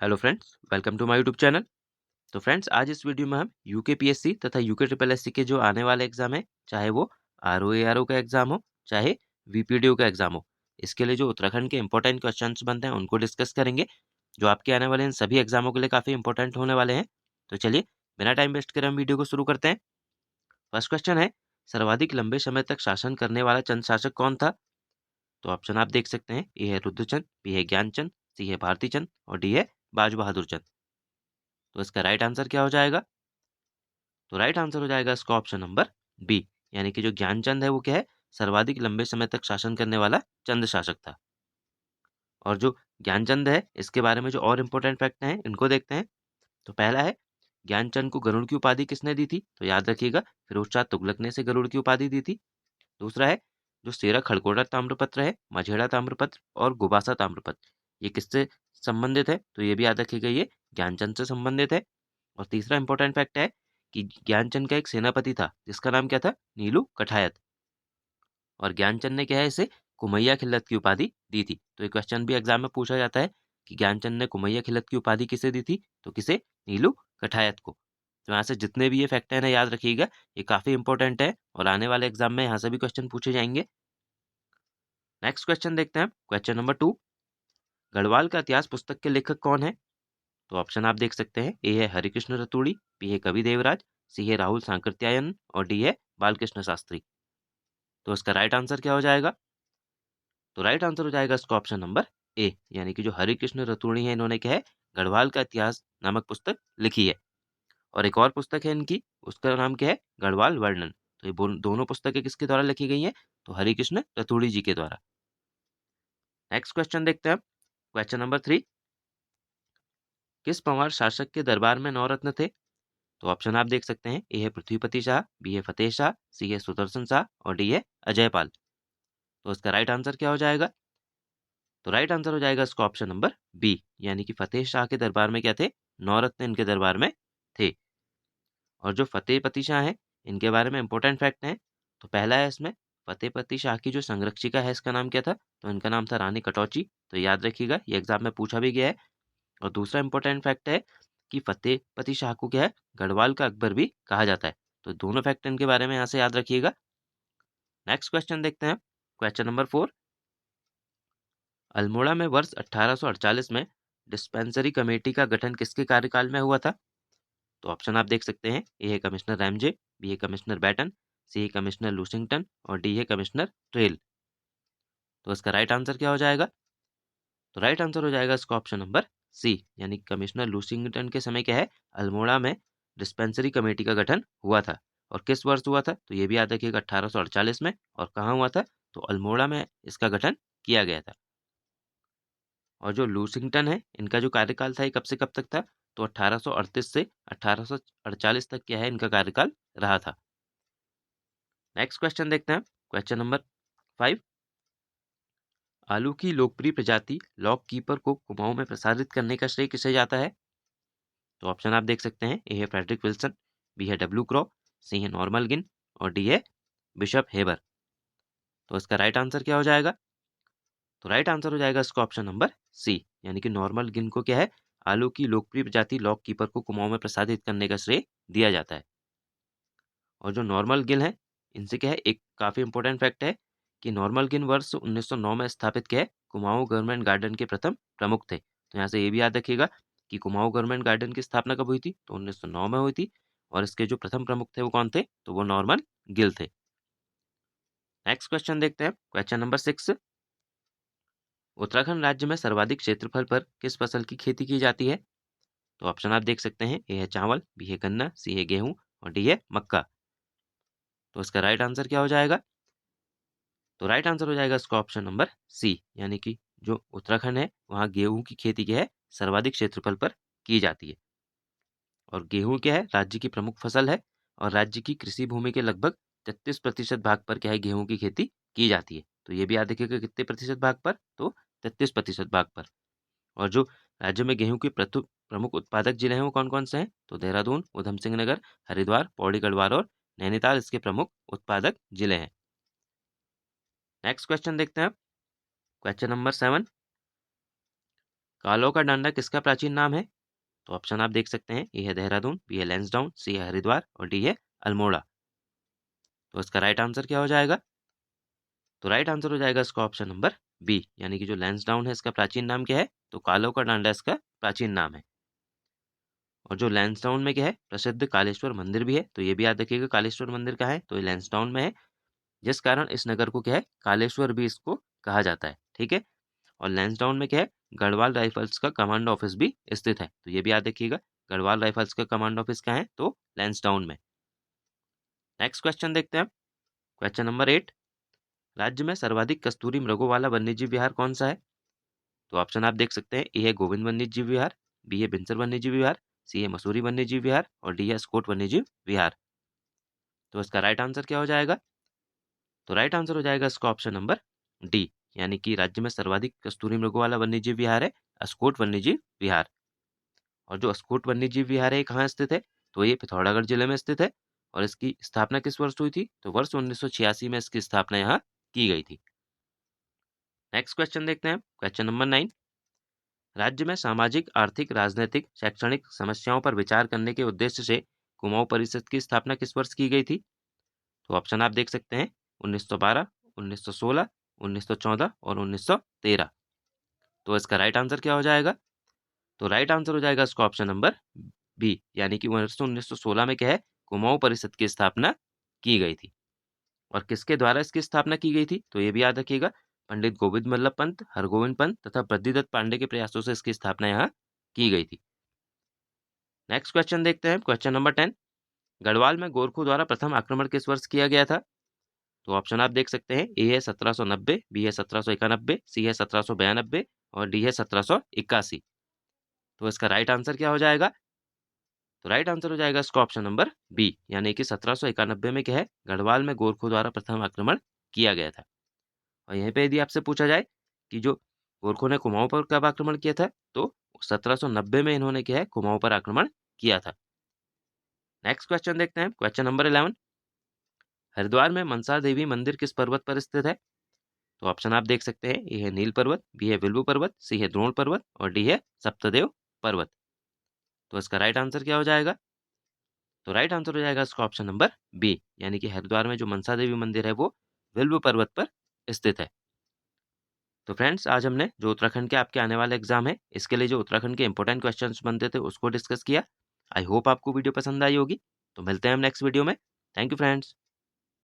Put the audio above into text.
Hello friends, welcome to my YouTube channel. तो friends, आज इस वीडियो में हम यूके तथा यूके ट्रिपल एससी के जो आने वाले एग्जाम है, चाहे वो आरओ का एग्जाम हो, चाहे वीपीडीओ का एग्जाम हो, इसके लिए जो उत्तराखंड के इंपॉर्टेंट क्वेश्चंस बनते हैं उनको डिस्कस करेंगे, जो आपके आने वाले इन सभी एग्जामों के लिए काफ़ी इंपॉर्टेंट होने वाले हैं। तो चलिए, बिना टाइम वेस्ट करे हम वीडियो को शुरू करते हैं। फर्स्ट क्वेश्चन है, सर्वाधिक लंबे समय तक शासन करने वाला चंद शासक कौन था? तो ऑप्शन आप देख सकते हैं, ए है रुद्रचंद, बी है ज्ञानचंद, सी है भारती चंद और डी है बाज बहादुर चंद। तो इसका राइट आंसर क्या हो जाएगा? तो राइट आंसर हो जाएगा इसका ऑप्शन नंबर बी, यानी कि जो ज्ञानचंद है वो क्या है, सर्वाधिक लंबे समय तक शासन करने वाला चंद शासक था। और जो ज्ञानचंद है, इसके बारे में जो और इम्पोर्टेंट फैक्ट हैं इनको देखते हैं। तो पहला है, ज्ञानचंद को गरुड़ की उपाधि किसने दी थी? तो याद रखिएगा, फिरोज शाह तुगलक ने इसे गरुड़ की उपाधि दी थी। दूसरा है, जो सेरा खड़कोटा ताम्रपत्र है, मझेड़ा ताम्रपत्र और गुबासा ताम्रपत्र, ये किससे संबंधित है? तो ये भी याद रखिएगा, ये ज्ञानचंद से संबंधित है। और तीसरा इंपॉर्टेंट फैक्ट है कि ज्ञानचंद का एक सेनापति था जिसका नाम क्या था? नीलू कठायत। और ज्ञानचंद ने क्या है, इसे कुमैया खिल्लत की उपाधि दी थी। तो ये क्वेश्चन भी एग्जाम में पूछा जाता है कि ज्ञानचंद ने कुमैया खिल्लत की उपाधि किसे दी थी? तो किसे? नीलू कठायत को। तो यहाँ से जितने भी ये फैक्ट है ना, याद रखिएगा, ये काफी इंपॉर्टेंट है और आने वाले एग्जाम में यहाँ से भी क्वेश्चन पूछे जाएंगे। नेक्स्ट क्वेश्चन देखते हैं, क्वेश्चन नंबर 2। गढ़वाल का इतिहास पुस्तक के लेखक कौन है? तो ऑप्शन आप देख सकते हैं, ए है हरिकृष्ण रतूड़ी, बी है कवि देवराज, सी है राहुल सांकृत्यायन और डी है बालकृष्ण शास्त्री। तो इसका राइट आंसर क्या हो जाएगा? तो राइट आंसर हो जाएगा इसका ऑप्शन नंबर ए, यानी कि जो हरिकृष्ण रतूड़ी है, इन्होंने क्या है, गढ़वाल का इतिहास नामक पुस्तक लिखी है। और एक और पुस्तक है इनकी, उसका नाम क्या है? गढ़वाल वर्णन। तो ये दोनों पुस्तकें किसके द्वारा लिखी गई हैं? तो हरिकृष्ण रतूड़ी जी के द्वारा। नेक्स्ट क्वेश्चन देखते हैं, क्वेश्चन नंबर 3। किस पंवार शासक के दरबार में 9 रत्न थे? तो ऑप्शन आप देख सकते हैं, ए है पृथ्वीपति शाह, बी है फतेह शाह, सी है सुदर्शन शाह और डी है अजयपाल। तो इसका राइट आंसर क्या हो जाएगा? तो राइट आंसर हो जाएगा इसका ऑप्शन नंबर बी, यानी कि फतेह शाह के दरबार में क्या थे? 9 रत्न इनके दरबार में थे। और जो फतेहपति शाह हैं, इनके बारे में इंपॉर्टेंट फैक्ट हैं। तो पहला है इसमें, फतेहपति शाह की जो संरक्षिका है, इसका नाम क्या था? तो इनका नाम था रानी कटौची। तो याद रखिएगा, ये एग्जाम में पूछा भी गया है। और दूसरा इंपॉर्टेंट फैक्ट है कि फतेहपति शाह को क्या है, गढ़वाल का अकबर भी कहा जाता है। तो दोनों फैक्ट इनके बारे में यहाँ से याद रखिएगा। नेक्स्ट क्वेश्चन देखते हैं, क्वेश्चन नंबर 4। अल्मोड़ा में वर्ष 1848 में डिस्पेंसरी कमेटी का गठन किसके कार्यकाल में हुआ था? तो ऑप्शन आप देख सकते हैं, ए है कमिश्नर रैमजे, बी है कमिश्नर बैटन, सी है कमिश्नर लूसिंगटन और डी है कमिश्नर ट्रेल। तो इसका राइट आंसर क्या हो जाएगा? तो राइट आंसर हो जाएगा इसका ऑप्शन नंबर सी, यानी कमिश्नर लूसिंगटन के समय क्या है, अल्मोड़ा में डिस्पेंसरी कमेटी का गठन हुआ था। और किस वर्ष हुआ था? तो ये भी याद रखिएगा, 1848 में। और कहाँ हुआ था? तो अल्मोड़ा में इसका गठन किया गया था। और जो लूसिंगटन है, इनका जो कार्यकाल था, ये कब से कब तक था? तो 1838 से 1848 तक क्या है, इनका कार्यकाल रहा था। नेक्स्ट क्वेश्चन देखते हैं, क्वेश्चन नंबर 5। आलू की लोकप्रिय प्रजाति लॉक कीपर को कुमाऊं में प्रसारित करने का श्रेय किसे जाता है? तो ऑप्शन आप देख सकते हैं, ए है फ्रेडरिक विल्सन, बी है डब्ल्यू क्रॉ, सी है नॉर्मल गिन और डी है बिशप हेबर। तो इसका राइट आंसर क्या हो जाएगा? तो राइट आंसर हो जाएगा इसका ऑप्शन नंबर सी, यानी कि नॉर्मल गिन को क्या है, आलू की लोकप्रिय प्रजाति लॉक कीपर को कुमाऊं में प्रसारित करने का श्रेय दिया जाता है। और जो नॉर्मल गिल है, इनसे क्या है, एक काफ़ी इंपॉर्टेंट फैक्ट है कि नॉर्मल गिल वर्ष 1909 में स्थापित क्या है, कुमाऊं गवर्नमेंट गार्डन के प्रथम प्रमुख थे। तो यहाँ से ये भी याद रखिएगा कि कुमाऊं गवर्नमेंट गार्डन की स्थापना कब हुई थी? तो 1909 में हुई थी। और इसके जो प्रथम प्रमुख थे वो कौन थे? तो वो नॉर्मल गिल थे। नेक्स्ट क्वेश्चन देखते हैं, क्वेश्चन नंबर 6। उत्तराखंड राज्य में सर्वाधिक क्षेत्रफल पर किस फसल की खेती की जाती है? तो ऑप्शन आप देख सकते हैं, ए है चावल, बी है गन्ना, सी है गेहूं और डी है मक्का। तो इसका राइट आंसर क्या हो जाएगा? तो राइट आंसर हो जाएगा इसका ऑप्शन नंबर सी, यानी कि जो उत्तराखंड है, वहाँ गेहूं की खेती क्या है, सर्वाधिक क्षेत्रफल पर की जाती है। और गेहूं क्या है, राज्य की प्रमुख फसल है। और राज्य की कृषि भूमि के लगभग 33% भाग पर क्या है, गेहूं की खेती की जाती है। तो ये भी याद रखिएगा, कितने प्रतिशत भाग पर? तो 33% भाग पर। और जो राज्य में गेहूं के प्रमुख उत्पादक जिले हैं वो कौन कौन से हैं? तो देहरादून, उधम सिंह नगर, हरिद्वार, पौड़ी गढ़वाल और नैनीताल इसके प्रमुख उत्पादक जिले हैं। नेक्स्ट क्वेश्चन देखते हैं, क्वेश्चन नंबर 7। कालों का डांडा किसका प्राचीन नाम है? तो ऑप्शन आप देख सकते हैं, ए है देहरादून, बी है लैंसडाउन, सी है हरिद्वार और डी है अल्मोड़ा। तो इसका राइट आंसर क्या हो जाएगा? तो राइट आंसर हो जाएगा इसका ऑप्शन नंबर बी, यानी कि जो लैंसडाउन है इसका प्राचीन नाम क्या है? तो कालों का डांडा इसका प्राचीन नाम है। और जो लैंसडाउन में क्या है? प्रसिद्ध कालेश्वर मंदिर भी है, तो ये भी याद रखिएगा कालेश्वर मंदिर कहाँ है? तो ये लैंसडाउन में है, जिस कारण इस नगर को क्या है? कालेश्वर भी इसको कहा जाता है। ठीक है। और लैंसडाउन में क्या है? गढ़वाल राइफल्स का कमांड ऑफिस भी स्थित है, तो ये भी याद रखिएगा गढ़वाल राइफल्स का कमांड ऑफिस कहाँ है? तो लैंसडाउन में। नेक्स्ट क्वेश्चन देखते हैं। क्वेश्चन नंबर 8, राज्य में सर्वाधिक कस्तूरी मृगों वाला वन्यजीव विहार कौन सा है? तो ऑप्शन आप देख सकते हैं, ए है गोविंद वन्यजीव विहार, बी है बिनसर वन्यजीव विहार, सी है मसूरी वन्यजीव विहार और डी है स्कोट वन्यजीव विहार। तो इसका राइट आंसर क्या हो जाएगा? तो राइट आंसर हो जाएगा इसका ऑप्शन नंबर डी, यानी कि राज्य में सर्वाधिक कस्तूरी मृगों वाला वन्यजीव विहार है अस्कोट वन्यजीव विहार। और जो अस्कोट वन्यजीव विहार है, ये कहाँ स्थित है? तो ये पिथौरागढ़ जिले में स्थित है। और इसकी स्थापना किस वर्ष हुई थी? तो वर्ष 1986 में इसकी स्थापना यहाँ की गई थी। नेक्स्ट क्वेश्चन देखते हैं। क्वेश्चन नंबर 9, राज्य में सामाजिक, आर्थिक, राजनीतिक, शैक्षणिक समस्याओं पर विचार करने के उद्देश्य से कुमाऊं परिषद की स्थापना किस वर्ष की गई थी? तो ऑप्शन आप देख सकते हैं, 1912, 1916, 1914 और 1913। तो इसका राइट आंसर क्या हो जाएगा? तो राइट आंसर हो जाएगा इसका ऑप्शन नंबर बी, यानी कि वर्ष 1916 में क्या है? कुमाऊं परिषद की स्थापना की गई थी। और किसके द्वारा इसकी स्थापना की गई थी? तो ये भी याद रखिएगा, पंडित गोविंद बल्लभ पंत, हरगोविंद पंत तथा बद्रीदत्त पांडे के प्रयासों से इसकी स्थापना यहाँ की गई थी। नेक्स्ट क्वेश्चन देखते हैं। क्वेश्चन नंबर 10, गढ़वाल में गोरखों द्वारा प्रथम आक्रमण किस वर्ष किया गया था? तो ऑप्शन आप देख सकते हैं, ए है 1790, बी है 1791, सी है 1792 और डी है 1781। तो इसका राइट आंसर क्या हो जाएगा? तो राइट आंसर हो जाएगा इसका ऑप्शन नंबर बी, यानी कि 1791 में क्या है? गढ़वाल में गोरखों द्वारा प्रथम आक्रमण किया गया था। और यहीं पे यदि आपसे पूछा जाए कि जो गोरखों ने कुमाऊं पर कब आक्रमण किया था, तो 1790 में इन्होंने क्या है? कुमाऊं पर आक्रमण किया था। नेक्स्ट क्वेश्चन देखते हैं। क्वेश्चन नंबर 11, हरिद्वार में मनसा देवी मंदिर किस पर्वत पर स्थित है? तो ऑप्शन आप देख सकते हैं, ए है नील पर्वत, बी है विल्बू पर्वत, सी है द्रोण पर्वत और डी है सप्तदेव पर्वत। तो इसका राइट आंसर क्या हो जाएगा? तो राइट आंसर हो जाएगा इसका ऑप्शन नंबर बी, यानी कि हरिद्वार में जो मनसा देवी मंदिर है वो विल्बू पर्वत पर स्थित है। तो फ्रेंड्स, आज हमने जो उत्तराखंड के आपके आने वाले एग्जाम है, इसके लिए जो उत्तराखंड के इंपॉर्टेंट क्वेश्चंस बनते थे उसको डिस्कस किया। आई होप आपको वीडियो पसंद आई होगी। तो मिलते हैं हम नेक्स्ट वीडियो में। Thank you friends.